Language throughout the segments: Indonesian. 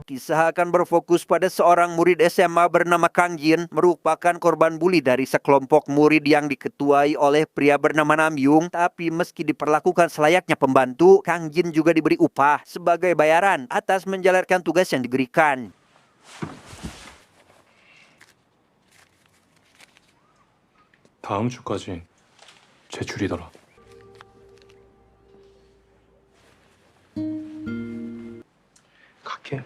Kisah akan berfokus pada seorang murid SMA bernama Kang Jin, merupakan korban bully dari sekelompok murid yang diketuai oleh pria bernama Namyung. Tapi meski diperlakukan selayaknya pembantu, Kang Jin juga diberi upah sebagai bayaran atas menjalankan tugas yang diberikan. 다음 주까지 제출이더라. 갈게.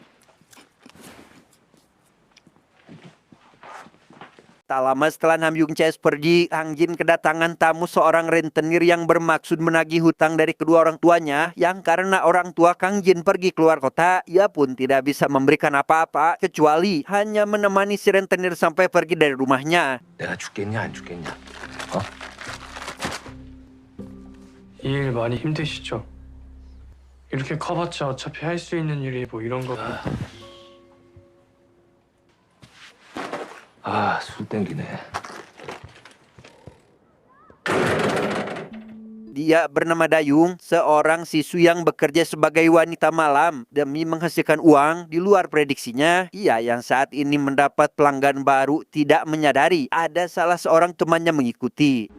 Tak lama setelah Namyung CS pergi, Kang Jin kedatangan tamu seorang rentenir yang bermaksud menagih hutang dari kedua orang tuanya, yang karena orang tua Kang Jin pergi keluar kota, ia pun tidak bisa memberikan apa-apa kecuali hanya menemani si rentenir sampai pergi dari rumahnya. 내가 죽겠냐 안 죽겠냐? 어? 이 일 많이 힘드시죠? 이렇게 커봤자 어차피 할 수 있는 일이 뭐 이런 거. 술 땡기네. Dia bernama Dayung, seorang siswi yang bekerja sebagai wanita malam demi menghasilkan uang. Di luar prediksinya, ia yang saat ini mendapat pelanggan baru tidak menyadari ada salah seorang temannya mengikuti.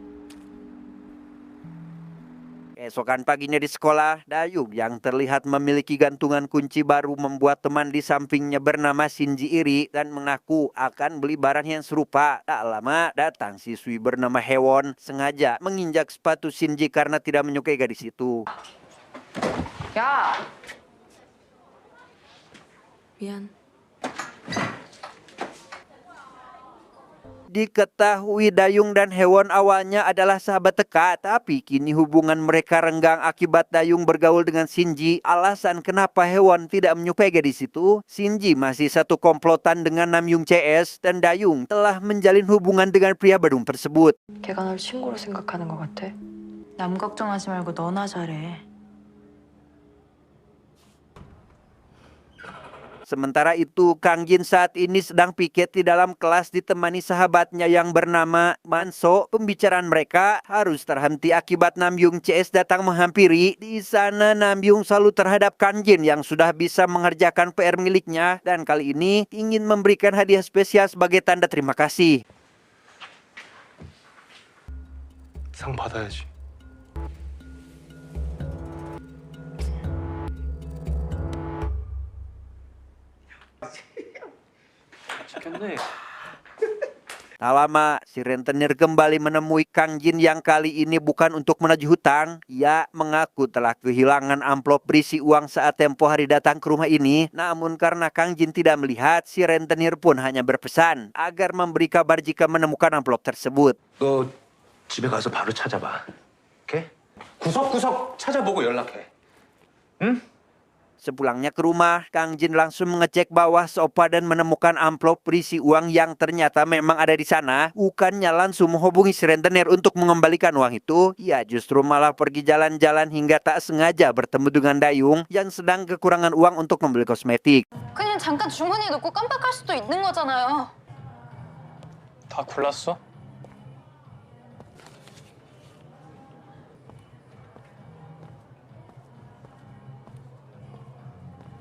Keesokan paginya di sekolah, Dayung yang terlihat memiliki gantungan kunci baru membuat teman di sampingnya bernama Shinji iri dan mengaku akan beli barang yang serupa. Tak lama datang siswi bernama Hewon sengaja menginjak sepatu Shinji karena tidak menyukai gadis itu. 야! 미안. Diketahui Dayung dan Hewon awalnya adalah sahabat dekat, tapi kini hubungan mereka renggang akibat Dayung bergaul dengan Shinji. Alasan kenapa Hewon tidak menyukai gadis itu, Shinji masih satu komplotan dengan Namyung CS dan Dayung telah menjalin hubungan dengan pria Badung tersebut. 걔가 널 친구로 생각하는 것 같아? 남 걱정하지 말고 너나 잘해. Sementara itu, Kang Jin saat ini sedang piket di dalam kelas ditemani sahabatnya yang bernama Manso. Pembicaraan mereka harus terhenti akibat Namyung CS datang menghampiri. Di sana Namyung selalu terhadap Kang Jin yang sudah bisa mengerjakan PR miliknya dan kali ini ingin memberikan hadiah spesial sebagai tanda terima kasih. 상 받아야지. Tak lama, si rentenir kembali menemui Kang Jin yang kali ini bukan untuk menagih hutang. Ia mengaku telah kehilangan amplop berisi uang saat tempo hari datang ke rumah ini. Namun karena Kang Jin tidak melihat, si rentenir pun hanya berpesan agar memberi kabar jika menemukan amplop tersebut. 너 집에 가서 바로 찾아봐. 오케이? 구석구석 찾아보고 연락해. 응? Sepulangnya ke rumah, Kang Jin langsung mengecek bawah sofa dan menemukan amplop berisi uang yang ternyata memang ada di sana. Bukannya langsung menghubungi si rentenir untuk mengembalikan uang itu, ia justru malah pergi jalan-jalan hingga tak sengaja bertemu dengan Dayung yang sedang kekurangan uang untuk membeli kosmetik. 그냥 잠깐 주머니에 넣고 깜빡할 수도 있는 거잖아요. 다 골랐어?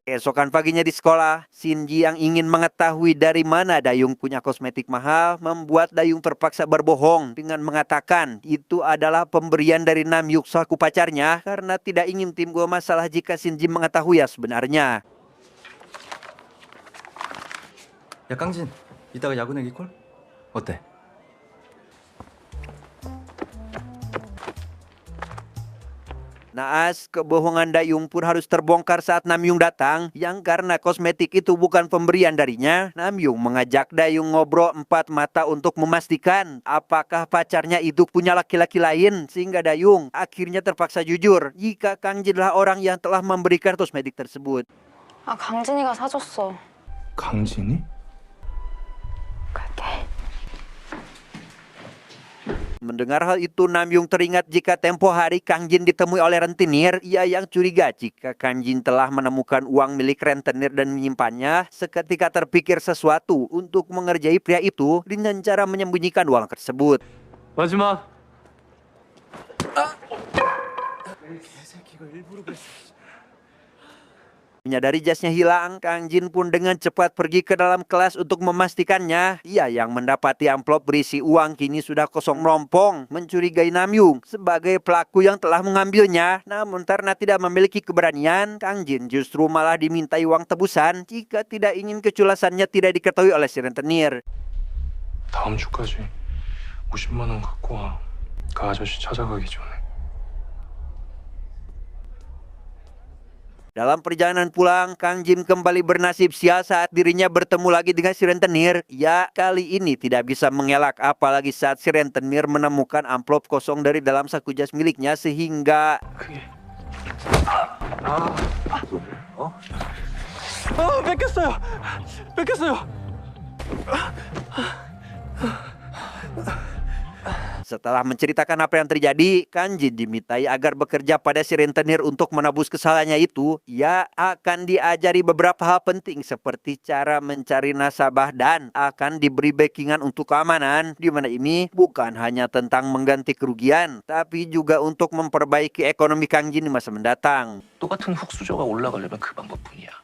Keesokan paginya di sekolah, Shinji yang ingin mengetahui dari mana Dayung punya kosmetik mahal membuat Dayung terpaksa berbohong dengan mengatakan itu adalah pemberian dari Namyung selaku pacarnya karena tidak ingin timbul masalah jika Shinji mengetahui yang sebenarnya. 야 깡진, 이따가 야구 내기 콜? 어때? Naas, kebohongan Dayung pun harus terbongkar saat Namyung datang, yang karena kosmetik itu bukan pemberian darinya. Namyung mengajak Dayung ngobrol empat mata untuk memastikan apakah pacarnya itu punya laki-laki lain, sehingga Dayung akhirnya terpaksa jujur jika Kang Jin adalah orang yang telah memberikan kosmetik tersebut. 아, 강진이가 사줬어. 강진이? 갈게. Mendengar hal itu, Namyung teringat jika tempo hari Kang Jin ditemui oleh rentenir. Ia yang curiga jika Kang Jin telah menemukan uang milik rentenir dan menyimpannya. Seketika terpikir sesuatu untuk mengerjai pria itu dengan cara menyembunyikan uang tersebut. 마지막. Menyadari jasnya hilang, Kang Jin pun dengan cepat pergi ke dalam kelas untuk memastikannya. Ia yang mendapati amplop berisi uang kini sudah kosong merompong, mencurigai Namyung sebagai pelaku yang telah mengambilnya. Namun karena tidak memiliki keberanian, Kang Jin justru malah dimintai uang tebusan jika tidak ingin keculasannya tidak diketahui oleh si rentenir. 다음 주까지 50만 원 갖고 와. 그 아저씨 찾아가기 전에. Dalam perjalanan pulang, Kang Jin kembali bernasib sial saat dirinya bertemu lagi dengan si rentenir. Ya, kali ini tidak bisa mengelak apalagi saat si rentenir menemukan amplop kosong dari dalam saku jas miliknya sehingga 뺏겼어요. 뺏겼어요. setelah menceritakan apa yang terjadi, Kang Jin dimintai agar bekerja pada si rentenir untuk menebus kesalahannya itu. Ia akan diajari beberapa hal penting seperti cara mencari nasabah dan akan diberi backingan untuk keamanan, di mana ini bukan hanya tentang mengganti kerugian, tapi juga untuk memperbaiki ekonomi Kang Jin di masa mendatang. 똑같은 훅수저가 올라가려면 그 방법뿐이야.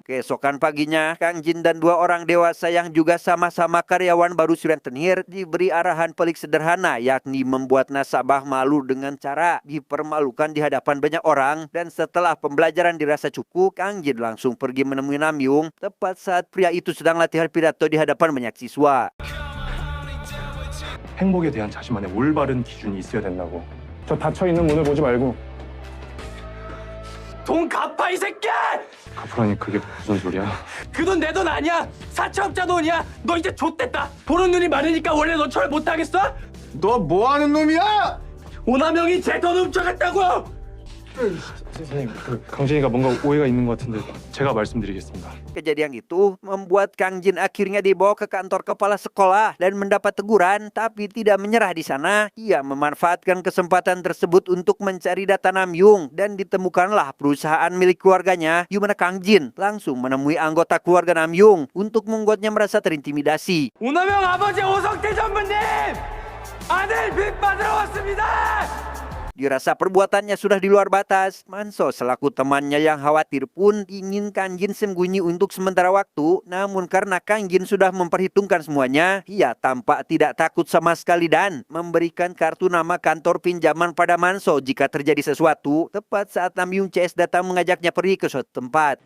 Keesokan paginya, Kang Jin dan dua orang dewasa yang juga sama-sama karyawan baru si rentenir diberi arahan pelik sederhana, yakni membuat nasabah malu dengan cara dipermalukan di hadapan banyak orang. Dan setelah pembelajaran dirasa cukup, Kang Jin langsung pergi menemui Namyung tepat saat pria itu sedang latihan pidato di hadapan banyak siswa. 행복에 대한 자신만의 올바른 기준이 있어야 된다고. 저 닫혀있는 문을 보지 말고 돈 갚아 이 새끼야! 갚으라니 그게 무슨 소리야? 그 돈 내 돈 아니야. 사채업자 돈이야. 너 이제 좆됐다. 보는 눈이 많으니까 원래 너처럼 못하겠어? 너 뭐하는 놈이야? 오남영이 제 돈 훔쳐갔다고! 선생님, 강진이가 뭔가 오해가 있는 것 같은데 제가 말씀드리겠습니다. Kejadian itu membuat Kang Jin akhirnya dibawa ke kantor kepala sekolah dan mendapat teguran, tapi tidak menyerah di sana. Ia memanfaatkan kesempatan tersebut untuk mencari data Namyung dan ditemukanlah perusahaan milik keluarganya, di mana Kang Jin langsung menemui anggota keluarga Namyung untuk membuatnya merasa terintimidasi. 오남영 아버지 오성태 전무님! 아들 빚 받으러 왔습니다! Dirasa perbuatannya sudah di luar batas, Manso selaku temannya yang khawatir pun ingin Kang Jin sembunyi untuk sementara waktu. Namun karena Kang Jin sudah memperhitungkan semuanya, ia tampak tidak takut sama sekali dan memberikan kartu nama kantor pinjaman pada Manso jika terjadi sesuatu, tepat saat Namyung CS datang mengajaknya pergi ke suatu tempat.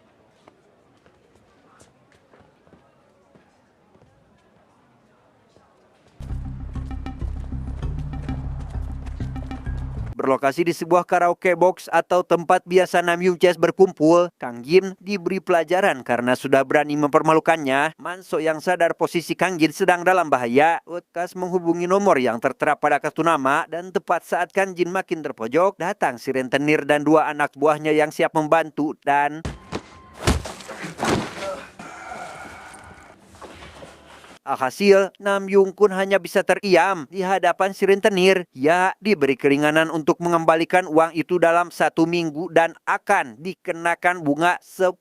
Berlokasi di sebuah karaoke box atau tempat biasa Namyung CS berkumpul, Kang Jin diberi pelajaran karena sudah berani mempermalukannya. Manso yang sadar posisi Kang Jin sedang dalam bahaya, lekas menghubungi nomor yang tertera pada kartu nama, dan tepat saat Kang Jin makin terpojok, datang si rentenir dan dua anak buahnya yang siap membantu dan alhasil, Namyung pun hanya bisa teriam di hadapan si rentenir. Ia diberi keringanan untuk mengembalikan uang itu dalam 1 minggu dan akan dikenakan bunga 10%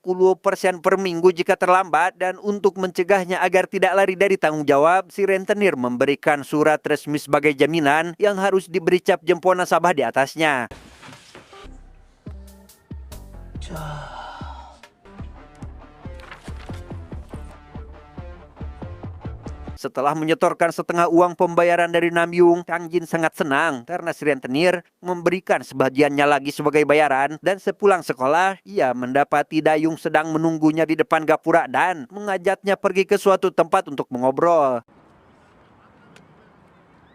per minggu jika terlambat. Dan untuk mencegahnya agar tidak lari dari tanggung jawab, si rentenir memberikan surat resmi sebagai jaminan yang harus diberi cap jempol nasabah di atasnya. Setelah menyetorkan setengah uang pembayaran dari Namyung, Kang Jin sangat senang karena si rentenir memberikan sebagiannya lagi sebagai bayaran. Dan sepulang sekolah, ia mendapati Dayung sedang menunggunya di depan gapura dan mengajaknya pergi ke suatu tempat untuk mengobrol.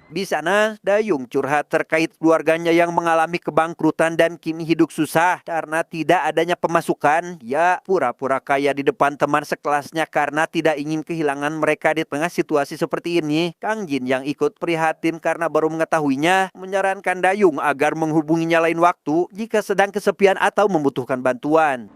Di sana, Dayung curhat terkait keluarganya yang mengalami kebangkrutan dan kini hidup susah karena tidak adanya pemasukan. Ya, pura-pura kaya di depan teman sekelasnya karena tidak ingin kehilangan mereka di tengah situasi seperti ini. Kang Jin yang ikut prihatin karena baru mengetahuinya, menyarankan Dayung agar menghubunginya lain waktu jika sedang kesepian atau membutuhkan bantuan.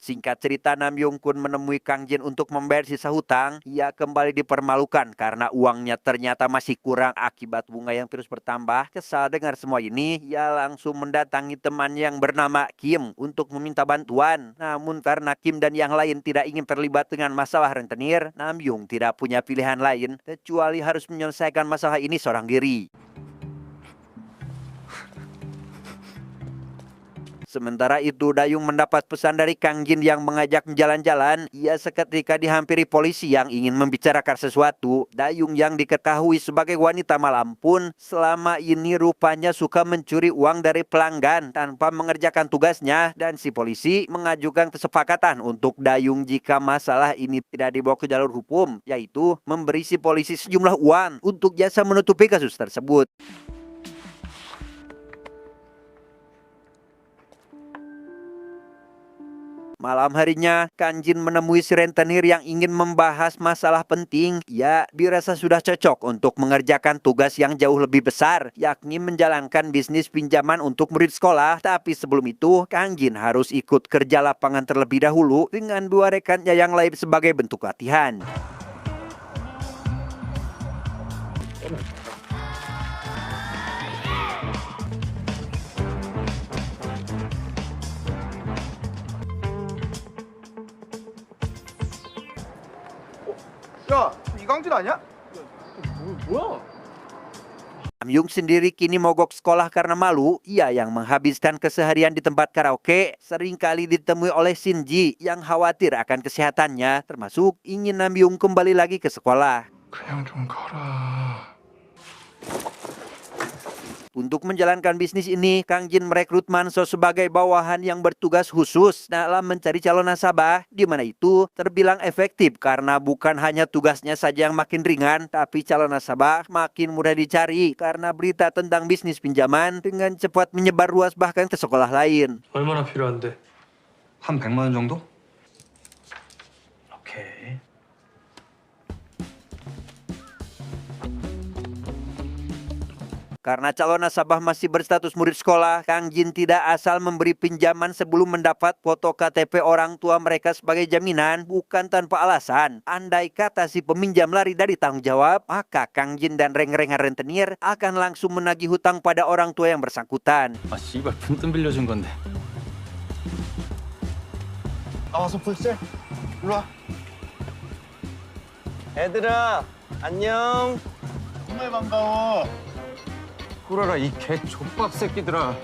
Singkat cerita, Namyung pun menemui Kang Jin untuk membayar sisa hutang. Ia kembali dipermalukan karena uangnya ternyata masih kurang akibat bunga yang terus bertambah. Kesal dengar semua ini, ia langsung mendatangi teman yang bernama Kim untuk meminta bantuan. Namun karena Kim dan yang lain tidak ingin terlibat dengan masalah rentenir, Namyung tidak punya pilihan lain kecuali harus menyelesaikan masalah ini seorang diri. Sementara itu, Dayung mendapat pesan dari Kang Jin yang mengajak jalan-jalan. Ia seketika dihampiri polisi yang ingin membicarakan sesuatu. Dayung yang diketahui sebagai wanita malam pun selama ini rupanya suka mencuri uang dari pelanggan tanpa mengerjakan tugasnya, dan si polisi mengajukan kesepakatan untuk Dayung jika masalah ini tidak dibawa ke jalur hukum, yaitu memberi si polisi sejumlah uang untuk jasa menutupi kasus tersebut. Malam harinya, Kang Jin menemui si rentenir yang ingin membahas masalah penting. Ia dirasa sudah cocok untuk mengerjakan tugas yang jauh lebih besar, yakni menjalankan bisnis pinjaman untuk murid sekolah. Tapi sebelum itu, Kang Jin harus ikut kerja lapangan terlebih dahulu dengan dua rekannya yang lain sebagai bentuk latihan. 야, 이강진 아니야? Namyung sendiri kini mogok sekolah karena malu. Ia yang menghabiskan keseharian di tempat karaoke seringkali ditemui oleh Shinji yang khawatir akan kesehatannya, termasuk ingin Namyung kembali lagi ke sekolah. 그냥 좀 가라. Untuk menjalankan bisnis ini, Kang Jin merekrut Manso sebagai bawahan yang bertugas khusus dalam mencari calon nasabah, di mana itu terbilang efektif karena bukan hanya tugasnya saja yang makin ringan, tapi calon nasabah makin mudah dicari karena berita tentang bisnis pinjaman dengan cepat menyebar luas bahkan ke sekolah lain. 얼마나 필요한데? 한 100만 원 정도? 오케이. Karena calon nasabah masih berstatus murid sekolah, Kang Jin tidak asal memberi pinjaman sebelum mendapat foto KTP orang tua mereka sebagai jaminan, bukan tanpa alasan. Andai kata si peminjam lari dari tanggung jawab, maka Kang Jin dan reng-rengan rentenir akan langsung menagih hutang pada orang tua yang bersangkutan. 아 씨발 분뜸 빌려준 건데. 나와서 볼세? 일로 와. 애들아, 안녕. 정말 반가워. 꿀어라 이 개 족밥 새끼들아.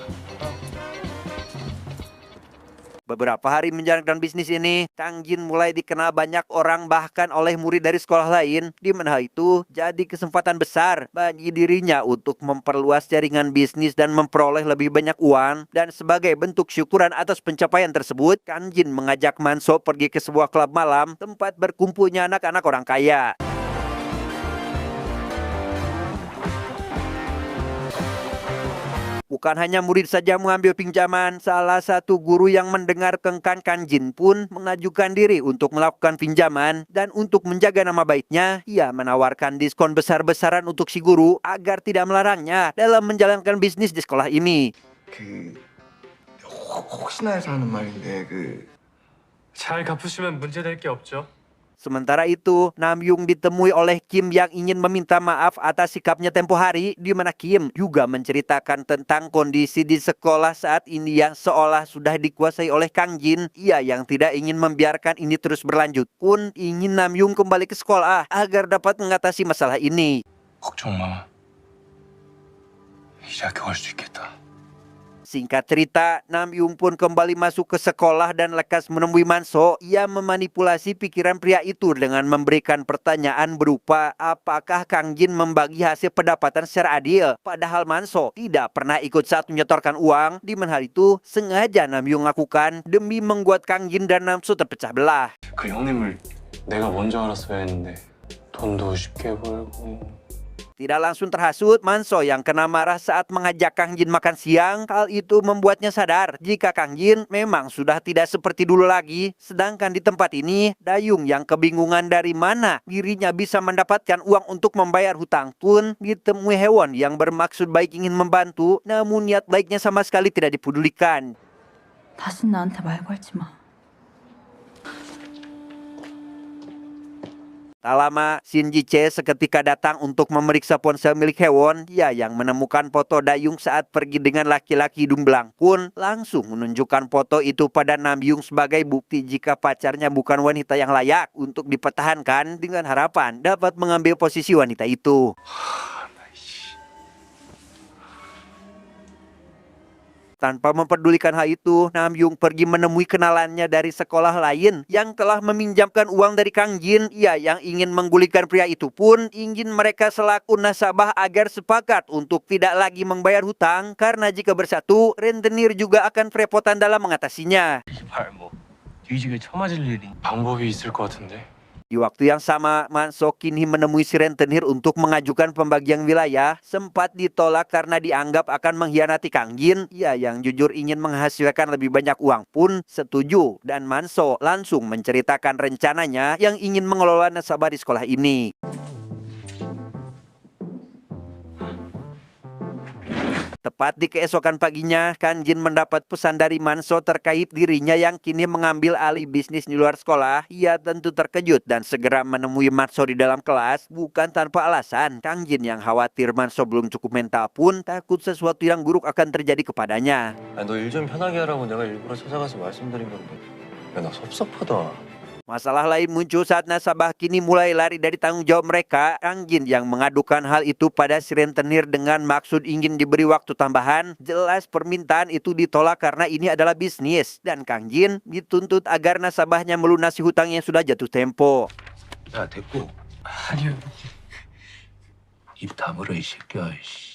Beberapa hari menjalankan bisnis ini, Kang Jin mulai dikenal banyak orang bahkan oleh murid dari sekolah lain, di mana hal itu jadi kesempatan besar bagi dirinya untuk memperluas jaringan bisnis dan memperoleh lebih banyak uang. Dan sebagai bentuk syukuran atas pencapaian tersebut, Kang Jin mengajak Manso pergi ke sebuah klub malam tempat berkumpulnya anak-anak orang kaya. Bukan hanya murid saja mengambil pinjaman, salah satu guru yang mendengar kengkan Kang Jin pun mengajukan diri untuk melakukan pinjaman, dan untuk menjaga nama baiknya, ia menawarkan diskon besar-besaran untuk si guru agar tidak melarangnya dalam menjalankan bisnis di sekolah ini. 혹시나 해서 하는 말인데 잘 갚으시면 문제될 게 없죠. Sementara itu, Namyung ditemui oleh Kim yang ingin meminta maaf atas sikapnya tempo hari, di mana Kim juga menceritakan tentang kondisi di sekolah saat ini yang seolah sudah dikuasai oleh Kang Jin. Ia yang tidak ingin membiarkan ini terus berlanjut pun ingin Namyung kembali ke sekolah agar dapat mengatasi masalah ini. 걱정 마. 이제 학교 갈 수 있겠다. Singkat cerita, Namyung pun kembali masuk ke sekolah dan lekas menemui Manso. Ia memanipulasi pikiran pria itu dengan memberikan pertanyaan berupa apakah Kang Jin membagi hasil pendapatan secara adil. Padahal Manso tidak pernah ikut saat menyetorkan uang, di mana hal itu sengaja Namyung lakukan demi membuat Kang Jin dan Manso terpecah belah. 그 형님을 내가 먼저 알았어야 했는데 돈도 쉽게 벌고. Tidak langsung terhasut, Manso yang kena marah saat mengajak Kang Jin makan siang. Hal itu membuatnya sadar jika Kang Jin memang sudah tidak seperti dulu lagi. Sedangkan di tempat ini, Dayung yang kebingungan dari mana dirinya bisa mendapatkan uang untuk membayar hutang pun ditemui Hewon yang bermaksud baik ingin membantu, namun niat baiknya sama sekali tidak dipedulikan. 다신 나한테 말 걸지 마. Tak lama, Shinji Che seketika datang untuk memeriksa ponsel milik Hewon. Dia yang menemukan foto Dayung saat pergi dengan laki-laki hidung belang pun langsung menunjukkan foto itu pada Namyung sebagai bukti jika pacarnya bukan wanita yang layak untuk dipertahankan, dengan harapan dapat mengambil posisi wanita itu. Tanpa memperdulikan hal itu, Nam Yung pergi menemui kenalannya dari sekolah lain yang telah meminjamkan uang dari Kang Jin. Ia yang ingin menggulingkan pria itu pun ingin mereka selaku nasabah agar sepakat untuk tidak lagi membayar hutang karena jika bersatu, rentenir juga akan kerepotan dalam mengatasinya. 발뭐 뒤지게 쳐맞을 일이 방법이 있을 것 같은데. Di waktu yang sama, Manso kini menemui si rentenir untuk mengajukan pembagian wilayah. Sempat ditolak karena dianggap akan mengkhianati Kang Jin. Ia yang jujur ingin menghasilkan lebih banyak uang pun setuju. Dan Manso langsung menceritakan rencananya yang ingin mengelola nasabah di sekolah ini. Tepat di keesokan paginya, Kang Jin mendapat pesan dari Manso terkait dirinya yang kini mengambil alih bisnis di luar sekolah. Ia tentu terkejut dan segera menemui Manso di dalam kelas. Bukan tanpa alasan, Kang Jin yang khawatir Manso belum cukup mental pun takut sesuatu yang buruk akan terjadi kepadanya. 너 일 좀 편하게 하라고 내가 일부러 찾아가서 말씀드린 건데. 야, 나 섭섭하다. Masalah lain muncul saat nasabah kini mulai lari dari tanggung jawab mereka. Kang Jin yang mengadukan hal itu pada si rentenir dengan maksud ingin diberi waktu tambahan. Jelas permintaan itu ditolak karena ini adalah bisnis. Dan Kang Jin dituntut agar nasabahnya melunasi hutang yang sudah jatuh tempo. 야, 됐고. 아니요. 입 다물어, 이 새끼야, 씨.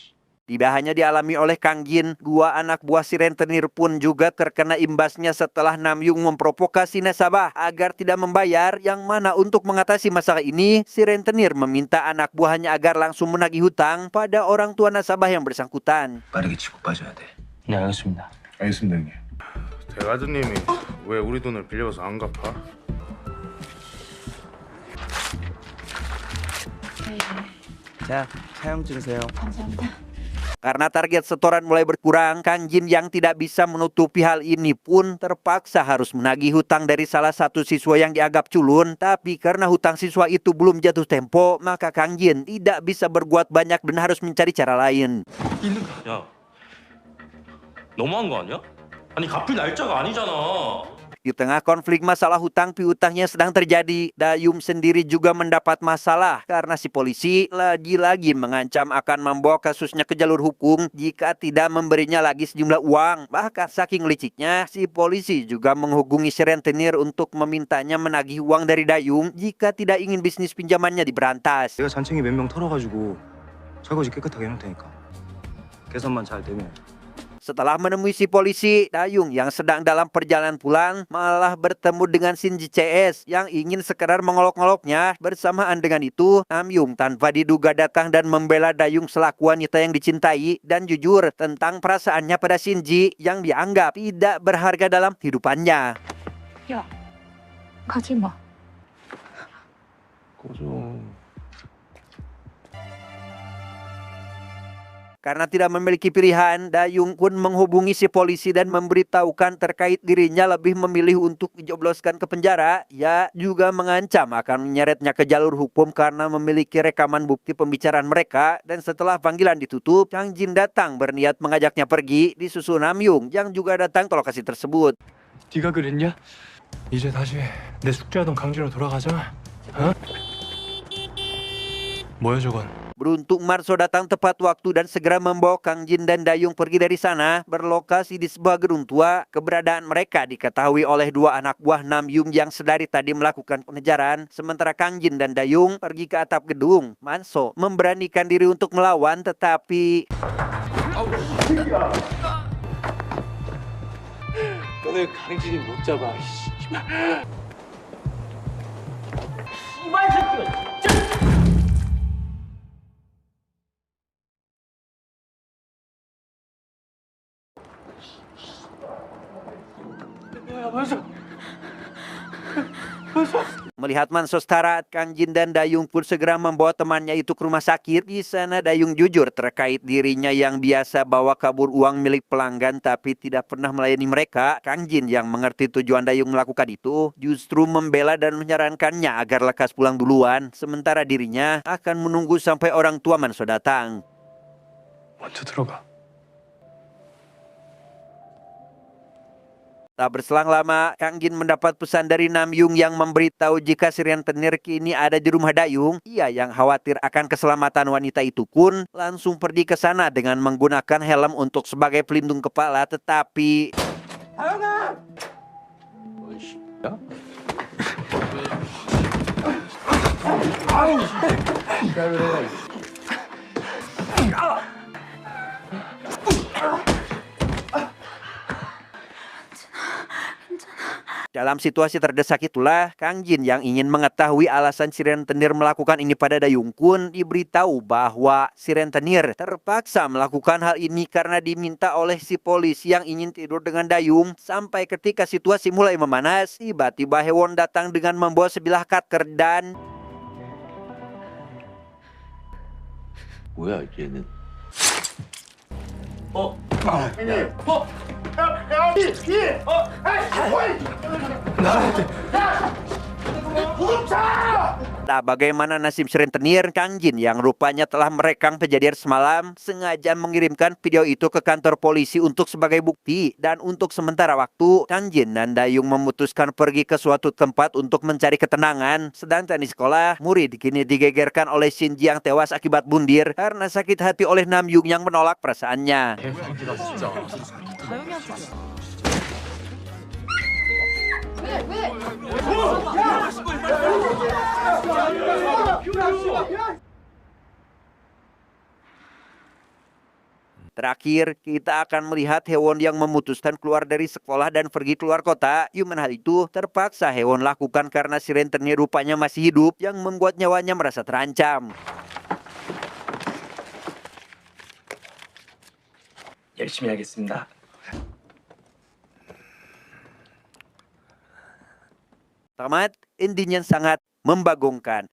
Tidak hanya dialami oleh Kang Jin, dua anak buah si rentenir pun juga terkena imbasnya setelah Nam Yung memprovokasi nasabah agar tidak membayar. Yang mana untuk mengatasi masalah ini, si rentenir meminta anak buahnya agar langsung menagih hutang pada orang tua nasabah yang bersangkutan. 빠르게 치고 빠져야 돼. 네, 알겠습니다. 알겠습니다, 형님. 대가드님이 왜 우리 돈을 빌려서 안 갚아? 자, 사용 찍으세요. Karena target setoran mulai berkurang, Kang Jin yang tidak bisa menutupi hal ini pun terpaksa harus menagih hutang dari salah satu siswa yang dianggap culun. Tapi karena hutang siswa itu belum jatuh tempo, maka Kang Jin tidak bisa berbuat banyak dan harus mencari cara lain. 야, 너무한 거 아니야? 아니 갚을 날짜가 아니잖아. Di tengah konflik masalah hutang piutangnya sedang terjadi, Dayum sendiri juga mendapat masalah karena si polisi lagi-lagi mengancam akan membawa kasusnya ke jalur hukum jika tidak memberinya lagi sejumlah uang. Bahkan saking liciknya, si polisi juga menghubungi si rentenir untuk memintanya menagih uang dari Dayum jika tidak ingin bisnis pinjamannya diberantas. 내가 잔챙이 몇 명 털어가지고 설거지 깨끗하게 해놓을 테니까 계산만 잘 되면. Setelah menemui si polisi, Dayung yang sedang dalam perjalanan pulang malah bertemu dengan Shinji CS yang ingin sekedar mengolok-oloknya. Bersamaan dengan itu, Nam Yung tanpa diduga datang dan membela Dayung selaku wanita yang dicintai dan jujur tentang perasaannya pada Shinji yang dianggap tidak berharga dalam kehidupannya. 야, 가지 마. Karena tidak memiliki pilihan, Dayung pun menghubungi si polisi dan memberitahukan terkait dirinya lebih memilih untuk dijebloskan ke penjara. Ia juga mengancam akan menyeretnya ke jalur hukum karena memiliki rekaman bukti pembicaraan mereka. Dan setelah panggilan ditutup, Kang Jin datang berniat mengajaknya pergi, disusul Nam Yung yang juga datang ke lokasi tersebut. 네가 그랬냐? 이제 다시 내 숙제하던 강진으로 돌아가자. 어? 뭐야 저건? Beruntung Marso datang tepat waktu dan segera membawa Kang Jin dan Dayung pergi dari sana. Berlokasi di sebuah gedung tua, keberadaan mereka diketahui oleh dua anak buah Nam Yung yang sedari tadi melakukan pengejaran. Sementara Kang Jin dan Dayung pergi ke atap gedung. Manso memberanikan diri untuk melawan tetapi... 너네 강진이 못 잡아. 씨발. Melihat Manso sekarat, Kang Jin dan Dayung pun segera membawa temannya itu ke rumah sakit. Di sana Dayung jujur terkait dirinya yang biasa bawa kabur uang milik pelanggan tapi tidak pernah melayani mereka. Kang Jin yang mengerti tujuan Dayung melakukan itu justru membela dan menyarankannya agar lekas pulang duluan. Sementara dirinya akan menunggu sampai orang tua Manso datang. 먼저 들어가. Tak berselang lama, Kang Jin mendapat pesan dari Nam Yung yang memberitahu jika si rentenir kini ada di rumah Dayung. Ia yang khawatir akan keselamatan wanita itu pun langsung pergi ke sana dengan menggunakan helm untuk sebagai pelindung kepala, tetapi dalam situasi terdesak itulah, Kang Jin yang ingin mengetahui alasan si rentenir melakukan ini pada Dayung Kun diberitahu bahwa si rentenir terpaksa melakukan hal ini karena diminta oleh si polisi yang ingin tidur dengan Dayung. Sampai ketika situasi mulai memanas, tiba-tiba Hewon datang dengan membawa sebilah cutter dan 뭐야 얘는? Nah, bagaimana nasib si rentenir? Kang Jin yang rupanya telah merekam kejadian semalam sengaja mengirimkan video itu ke kantor polisi untuk sebagai bukti. Dan untuk sementara waktu, Kang Jin dan Dayung memutuskan pergi ke suatu tempat untuk mencari ketenangan. Sedangkan di sekolah, murid kini digegerkan oleh Shinji yang tewas akibat bundir karena sakit hati oleh Nam Yung yang menolak perasaannya. Terakhir, kita akan melihat Hewon yang memutuskan keluar dari sekolah dan pergi keluar kota. Yuman hal itu terpaksa Hewon lakukan karena si rentenir rupanya masih hidup yang membuat nyawanya merasa terancam. 열심히 하겠습니다. Tamat, intinya sangat membagongkan.